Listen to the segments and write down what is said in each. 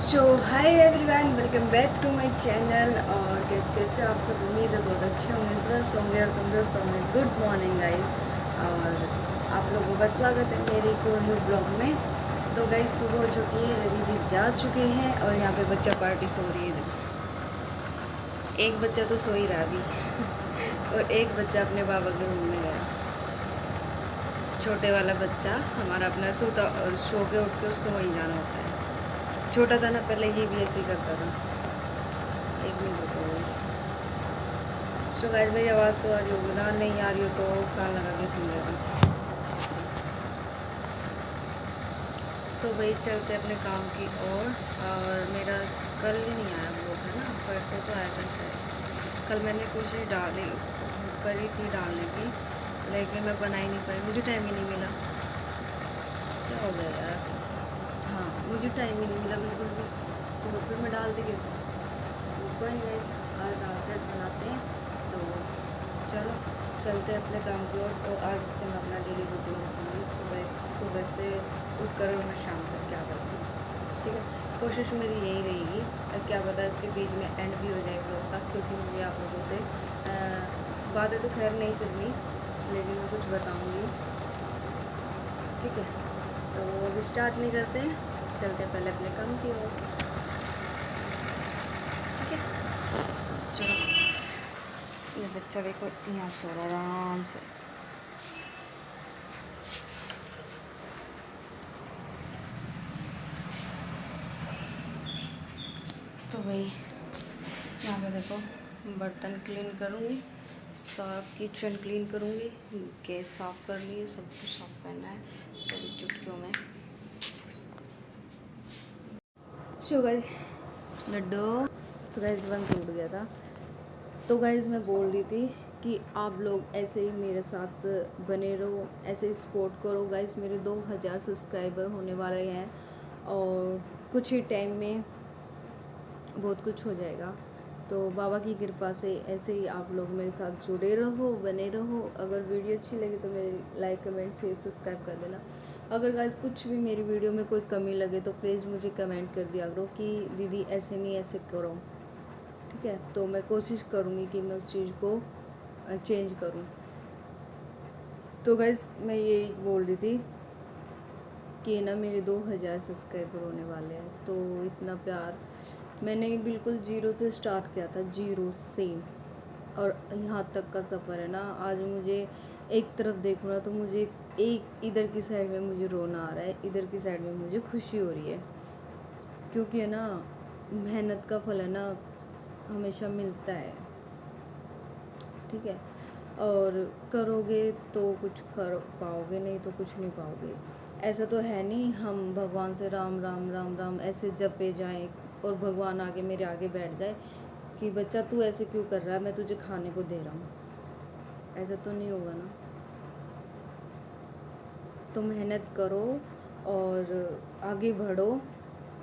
So hi everyone, welcome back to my channel. और कैसे आप सब, उम्मीद है बहुत अच्छे होंगे, स्वस्थ होंगे और तंदुरुस्त होंगे। Good morning guys. और आप लोगों का स्वागत है मेरे एक और न्यू ब्लॉग में। तो गाइस सुबह हो चुकी है, रवि जी जा चुके हैं और यहाँ पे बच्चा पार्टी सो रही है। एक बच्चा तो सो ही रहा अभी और एक बच्चा अपने बाबा के रूम में गया। छोटे वाला बच्चा हमारा अपना सोता, सो के उठ के उसको वहीं जाना होता है। छोटा था ना पहले, ये भी ऐसे ही करता था। एक मिनट रुको। सो गाइस मेरी आवाज़ तो आ रही होगी ना, नहीं आ रही हो तो कान लगा के सुन लेना। तो वही चलते अपने काम की ओर। और मेरा कल ही नहीं आया वो है ना, परसों तो आया था शायद। कल मैंने कोशिश करी थी डालने की, लेकिन मैं बना ही नहीं पाई, मुझे टाइम ही नहीं मिला। क्या हो गया यार। हाँ, मुझे टाइम ही नहीं मिला बिल्कुल भी, तो फिर मैं डालती कैसे। कोई नहीं गाइस, आज डालते हैं, बनाते हैं। तो चलो चलते हैं अपने काम की ओर। और आज से मैं अपना डेली रूटीन रखूँगी। सुबह सुबह से उठ कर मैं शाम तक क्या करती हूँ, ठीक है। कोशिश मेरी यही रहेगी। क्या पता इसके बीच में एंड भी हो जाए ब्लॉग का, क्योंकि मुझे आप लोगों से बातें तो खैर नहीं करनी, लेकिन मैं कुछ बताऊँगी, ठीक है। तो अभी स्टार्ट नहीं करते हैं, चलते हैं पहले अपने काम की ओर, ठीक है। चलो, ये बच्चा देखो यहाँ सो रहा है आराम से। तो वही यहाँ पे देखो, बर्तन क्लीन करूँगी, साफ किचन क्लीन करूँगी, गैस साफ़ कर ली, सब कुछ साफ़ करना है थोड़ी चुटकियों में। So guys, laddu. तो गाइस बंद टूट गया था। तो गाइस मैं बोल रही थी कि आप लोग ऐसे ही मेरे साथ बने रहो, ऐसे ही सपोर्ट करो गाइस। मेरे 2000 सब्सक्राइबर होने वाले हैं और कुछ ही टाइम में बहुत कुछ हो जाएगा। तो बाबा की कृपा से ऐसे ही आप लोग मेरे साथ जुड़े रहो, बने रहो। अगर वीडियो अच्छी लगी तो मेरे लाइक कमेंट शेयर सब्सक्राइब कर देना। अगर गाइस कुछ भी मेरी वीडियो में कोई कमी लगे तो प्लीज़ मुझे कमेंट कर दिया करो कि दीदी ऐसे नहीं, ऐसे करो, ठीक है। तो मैं कोशिश करूँगी कि मैं उस चीज़ को चेंज करूँ। तो गाइस मैं यही बोल रही थी कि ना मेरे 2000 सब्सक्राइबर होने वाले हैं। तो इतना प्यार, मैंने बिल्कुल जीरो से स्टार्ट किया था, जीरो से, और यहाँ तक का सफ़र है ना। आज मुझे एक तरफ देखूँ ना तो मुझे एक इधर की साइड में मुझे रोना आ रहा है, इधर की साइड में मुझे खुशी हो रही है, क्योंकि है ना मेहनत का फल है ना हमेशा मिलता है, ठीक है। और करोगे तो कुछ कर पाओगे, नहीं तो कुछ नहीं पाओगे। ऐसा तो है नहीं हम भगवान से राम राम राम राम ऐसे जपे जाएं और भगवान आगे मेरे आगे बैठ जाए कि बच्चा तू ऐसे क्यों कर रहा है, मैं तुझे खाने को दे रहा हूँ। ऐसा तो नहीं होगा ना। तो मेहनत करो और आगे बढ़ो,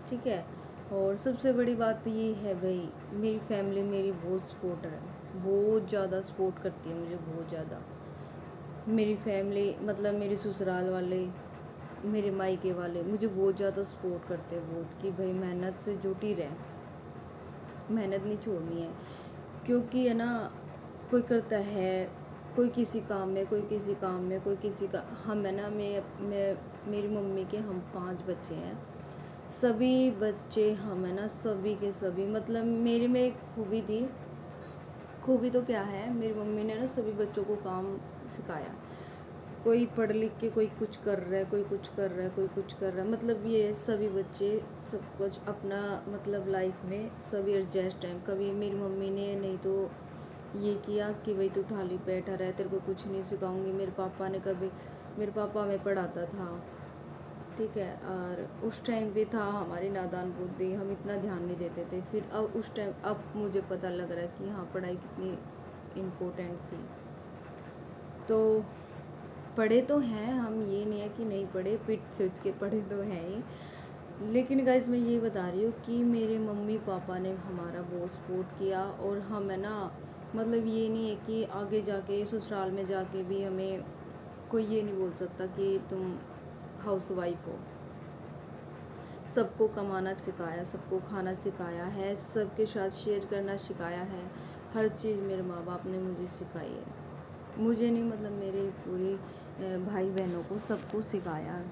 ठीक है। और सबसे बड़ी बात ये है भाई, मेरी फैमिली मेरी बहुत सपोर्टर है, बहुत ज़्यादा सपोर्ट करती है मुझे, बहुत ज़्यादा। मेरी फैमिली मतलब मेरे ससुराल वाले, मेरे मायके वाले मुझे बहुत ज़्यादा सपोर्ट करते हैं, बहुत, कि भाई मेहनत से जुटी रहे, मेहनत नहीं छोड़नी है। क्योंकि है ना, कोई करता है, कोई किसी काम में, कोई किसी काम में, कोई किसी का। हम है ना, मैं मेरी मम्मी के हम 5 बच्चे हैं, सभी बच्चे हम है ना, सभी के सभी, मतलब मेरे में एक खूबी थी। खूबी तो क्या है, मेरी मम्मी ने ना सभी बच्चों को काम सिखाया। कोई पढ़ लिख के कोई कुछ कर रहा है, कोई कुछ कर रहा है, कोई कुछ कर रहा है, मतलब ये सभी बच्चे सब कुछ अपना मतलब लाइफ में सभी एडजस्ट टाइम। कभी मेरी मम्मी ने नहीं तो ये किया कि भाई तू खाली बैठा रहे, तेरे को कुछ नहीं सिखाऊंगी। मेरे पापा ने कभी, मेरे पापा हमें पढ़ाता था, ठीक है। और उस टाइम पे था हमारी नादान बुद्धि, हम इतना ध्यान नहीं देते थे। फिर अब उस टाइम, अब मुझे पता लग रहा है कि हाँ पढ़ाई कितनी इम्पोर्टेंट थी। तो पढ़े तो हैं हम, ये नहीं है कि नहीं पढ़े, पीट सीट के पढ़े तो हैं ही। लेकिन गाइस मैं ये बता रही हूँ कि मेरे मम्मी पापा ने हमारा बहुत सपोर्ट किया। और हम है ना, मतलब ये नहीं है कि आगे जाके ससुराल में जाके भी हमें कोई ये नहीं बोल सकता कि तुम हाउस वाइफ हो। सबको कमाना सिखाया, सबको खाना सिखाया है, सबके साथ शेयर करना सिखाया है। हर चीज़ मेरे माँ बाप ने मुझे सिखाई है। मुझे नहीं, मतलब मेरे पूरी भाई बहनों को, सबको सिखाया है।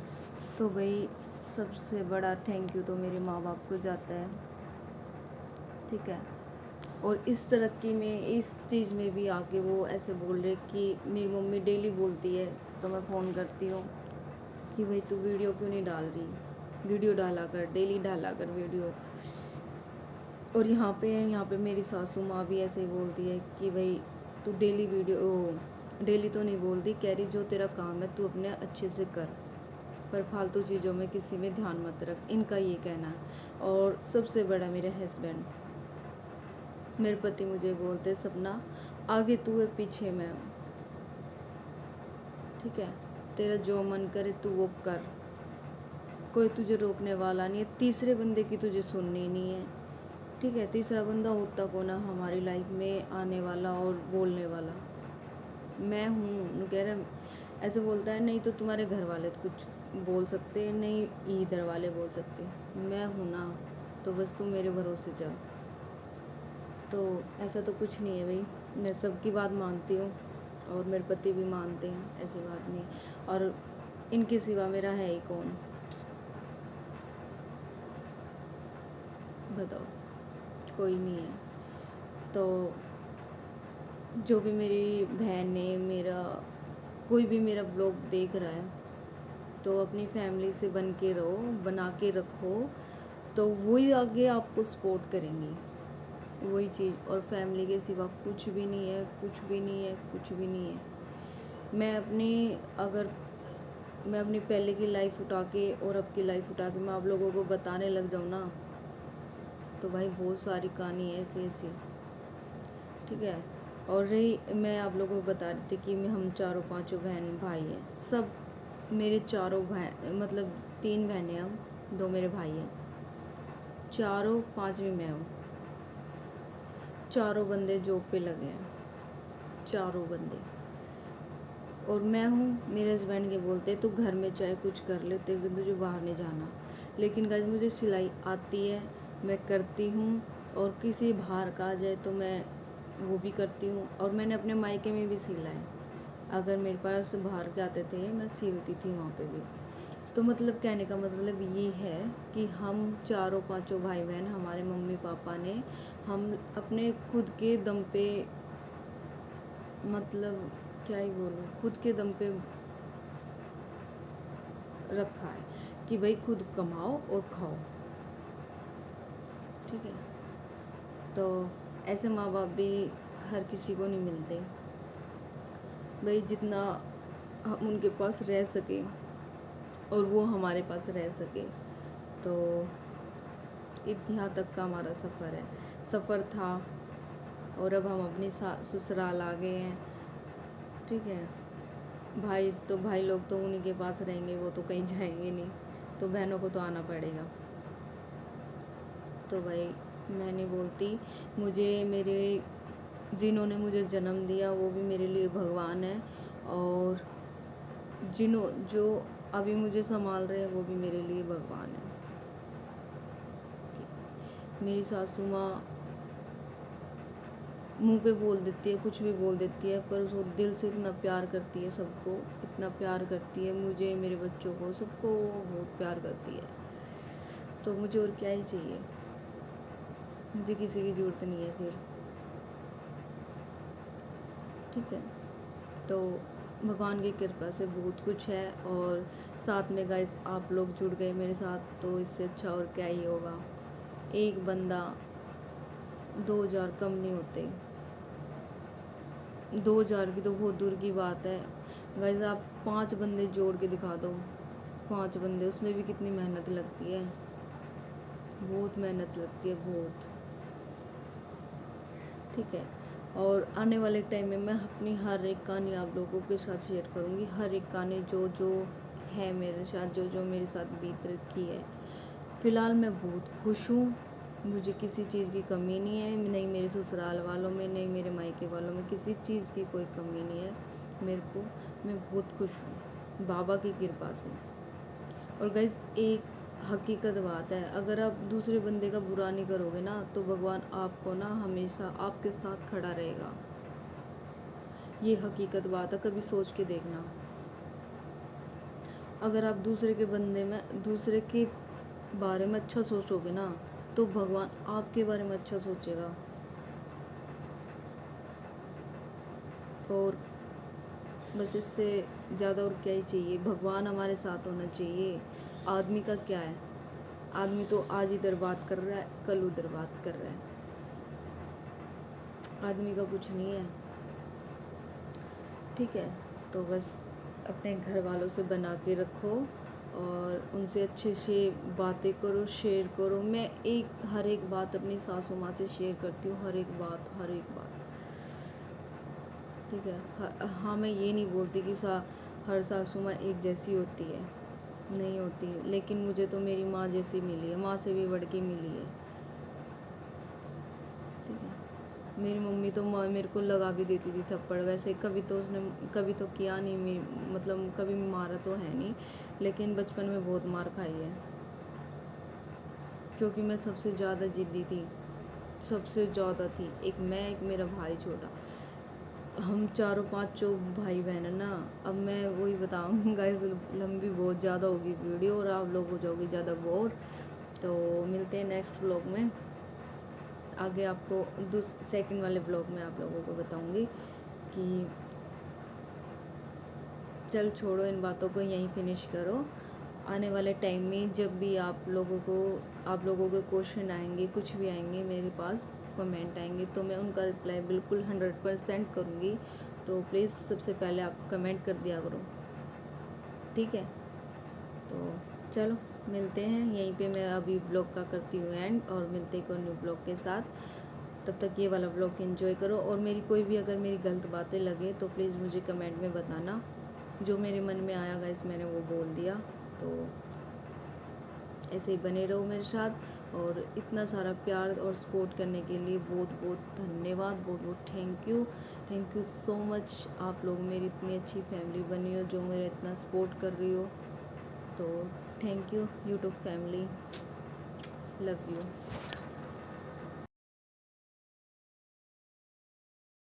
तो भाई सबसे बड़ा थैंक यू तो मेरे माँ बाप को जाता है, ठीक है। और इस तरक्की में, इस चीज़ में भी आके वो ऐसे बोल रहे कि मेरी मम्मी डेली बोलती है, तो मैं फ़ोन करती हूँ कि भाई तू वीडियो क्यों नहीं डाल रही, वीडियो डाला कर, डेली डाला कर वीडियो। और यहाँ पे मेरी सासू माँ भी ऐसे ही बोलती है कि भाई तू डेली वीडियो, डेली तो नहीं बोलती, कह रही जो तेरा काम है तू अपने अच्छे से कर, पर फालतू चीज़ों में किसी में ध्यान मत रख, इनका ये कहना है। और सबसे बड़ा मेरे हस्बैंड, मेरे पति मुझे बोलते सपना आगे तू है पीछे मैं हूँ, ठीक है, तेरा जो मन करे तू वो कर, कोई तुझे रोकने वाला नहीं है, तीसरे बंदे की तुझे सुननी नहीं है, ठीक है। तीसरा बंदा होता कौन है हमारी लाइफ में आने वाला और बोलने वाला, मैं हूँ। कह रहे ऐसे बोलता है, नहीं तो तुम्हारे घर वाले तो कुछ बोल सकते हैं, नहीं इधर वाले बोल सकते, मैं हूँ ना, तो बस तू मेरे भरोसे चल। तो ऐसा तो कुछ नहीं है भाई, मैं सबकी बात मानती हूँ और मेरे पति भी मानते हैं, ऐसी बात नहीं है। और इनके सिवा मेरा है ही कौन, बताओ, कोई नहीं है। तो जो भी मेरी बहन ने, मेरा कोई भी मेरा ब्लॉग देख रहा है, तो अपनी फैमिली से बन के रहो, बना के रखो, तो वही आगे आपको सपोर्ट करेंगी, वही चीज़। और फैमिली के सिवा कुछ भी नहीं है, कुछ भी नहीं है, कुछ भी नहीं है। मैं अपनी, अगर मैं अपनी पहले की लाइफ उठा के और अब की लाइफ उठा के मैं आप लोगों को बताने लग जाऊँ ना, तो भाई बहुत सारी कहानी है ऐसी ऐसी, ठीक है। और रही, मैं आप लोगों को बता रही थी कि हम चारों पांचों बहन भाई हैं, सब मेरे चारों भाई, मतलब 3 बहनें हम, 2 मेरे भाई हैं, चारों, 5वीं मैं हूँ। चारों बंदे जॉब पे लगे हैं, चारों बंदे। और मैं हूँ, मेरे हस्बैंड के बोलते तो घर में चाहे कुछ कर ले, तेरे को तुझे बाहर नहीं जाना। लेकिन गाइस मुझे सिलाई आती है, मैं करती हूँ, और किसी बाहर का आ जाए तो मैं वो भी करती हूँ। और मैंने अपने मायके में भी सिला है, अगर मेरे पास बाहर के आते थे मैं सिलती थी वहाँ पे भी। तो मतलब कहने का मतलब ये है कि हम चारों पांचों भाई बहन, हमारे मम्मी पापा ने हम अपने खुद के दम पे, मतलब क्या ही बोलूँ, खुद के दम पे रखा है कि भाई खुद कमाओ और खाओ, ठीक है। तो ऐसे माँ बाप भी हर किसी को नहीं मिलते भाई, जितना हम उनके पास रह सके और वो हमारे पास रह सके। तो यहाँ तक का हमारा सफ़र था, और अब हम अपनी ससुराल आ गए हैं, ठीक है। भाई तो भाई लोग तो उन्हीं के पास रहेंगे, वो तो कहीं जाएंगे नहीं, तो बहनों को तो आना पड़ेगा। तो भाई मैं नहीं बोलती, मुझे मेरे, जिन्होंने मुझे जन्म दिया वो भी मेरे लिए भगवान है, और जो अभी मुझे संभाल रहे हैं वो भी मेरे लिए भगवान है। मेरी सासू माँ मुंह पे बोल देती है, कुछ भी बोल देती है, पर वो दिल से इतना प्यार करती है सबको, इतना प्यार करती है मुझे, मेरे बच्चों को, सबको बहुत प्यार करती है। तो मुझे और क्या ही चाहिए, मुझे किसी की ज़रूरत नहीं है फिर, ठीक है। तो भगवान की कृपा से बहुत कुछ है, और साथ में गाइस आप लोग जुड़ गए मेरे साथ, तो इससे अच्छा और क्या ही होगा। एक बंदा, 2000 कम नहीं होते, 2000 की तो बहुत दूर की बात है गाइस, आप 5 बंदे जोड़ के दिखा दो, 5 बंदे, उसमें भी कितनी मेहनत लगती है, बहुत मेहनत लगती है, बहुत, ठीक है। और आने वाले टाइम में मैं अपनी हर एक कहानी आप लोगों के साथ शेयर करूँगी, हर एक कहानी जो जो है मेरे साथ, जो जो मेरे साथ बीत रखी है। फ़िलहाल मैं बहुत खुश हूँ, मुझे किसी चीज़ की कमी नहीं है, नहीं मेरे ससुराल वालों में, नहीं मेरे मायके वालों में, किसी चीज़ की कोई कमी नहीं है मेरे को। मैं बहुत खुश हूँ बाबा की कृपा से। और गाइस एक हकीकत बात है, अगर आप दूसरे बंदे का बुरा नहीं करोगे ना तो भगवान आपको ना हमेशा आपके साथ खड़ा रहेगा। ये हकीकत बात है, कभी सोच के देखना। अगर आप दूसरे के बारे में अच्छा सोचोगे ना तो भगवान आपके बारे में अच्छा सोचेगा। और बस इससे ज़्यादा और क्या ही चाहिए, भगवान हमारे साथ होना चाहिए। आदमी का क्या है, आदमी तो आज इधर बात कर रहा है, कल उधर बात कर रहा है, आदमी का कुछ नहीं है। ठीक है, तो बस अपने घर वालों से बना के रखो और उनसे अच्छे से बातें करो, शेयर करो। मैं हर एक बात अपनी सासू माँ से शेयर करती हूँ, हर एक बात। ठीक है, हाँ मैं ये नहीं बोलती कि हर सासू माँ एक जैसी होती है, नहीं होती, लेकिन मुझे तो मेरी माँ जैसी मिली है, माँ से भी बढ़ के मिली है। ठीक है, मेरी मम्मी तो मेरे को लगा भी देती थी थप्पड़, वैसे कभी तो किया नहीं, मतलब कभी मारा तो है नहीं, लेकिन बचपन में बहुत मार खाई है, क्योंकि मैं सबसे ज़्यादा जिद्दी थी, सबसे ज़्यादा थी। एक मैं, एक मेरा भाई छोटा, हम चारों पांचों भाई बहन है ना। अब मैं वही बताऊँगा, इस लंबी बहुत ज़्यादा होगी वीडियो और आप लोग हो जाओगे ज़्यादा बोर। तो मिलते हैं नेक्स्ट व्लॉग में, आगे आपको सेकंड वाले ब्लॉग में आप लोगों को बताऊंगी कि चल छोड़ो इन बातों को, यहीं फिनिश करो। आने वाले टाइम में जब भी आप लोगों के क्वेश्चन आएंगे, कुछ भी आएंगे मेरे पास, कमेंट आएंगे, तो मैं उनका रिप्लाई बिल्कुल 100% करूँगी। तो प्लीज़ सबसे पहले आप कमेंट कर दिया करो, ठीक है। तो चलो मिलते हैं यहीं पे, मैं अभी ब्लॉग का करती हूँ एंड, और मिलते हैं कोई न्यू ब्लॉग के साथ। तब तक ये वाला ब्लॉग एंजॉय करो, और अगर मेरी गलत बातें लगे तो प्लीज़ मुझे कमेंट में बताना। जो मेरे मन में आया गाइस मैंने वो बोल दिया। तो ऐसे ही बने रहो मेरे साथ, और इतना सारा प्यार और सपोर्ट करने के लिए बहुत बहुत धन्यवाद, बहुत बहुत थैंक यू सो मच। आप लोग मेरी इतनी अच्छी फैमिली बनी हो, जो मेरा इतना सपोर्ट कर रही हो, तो thank you YouTube family, love you.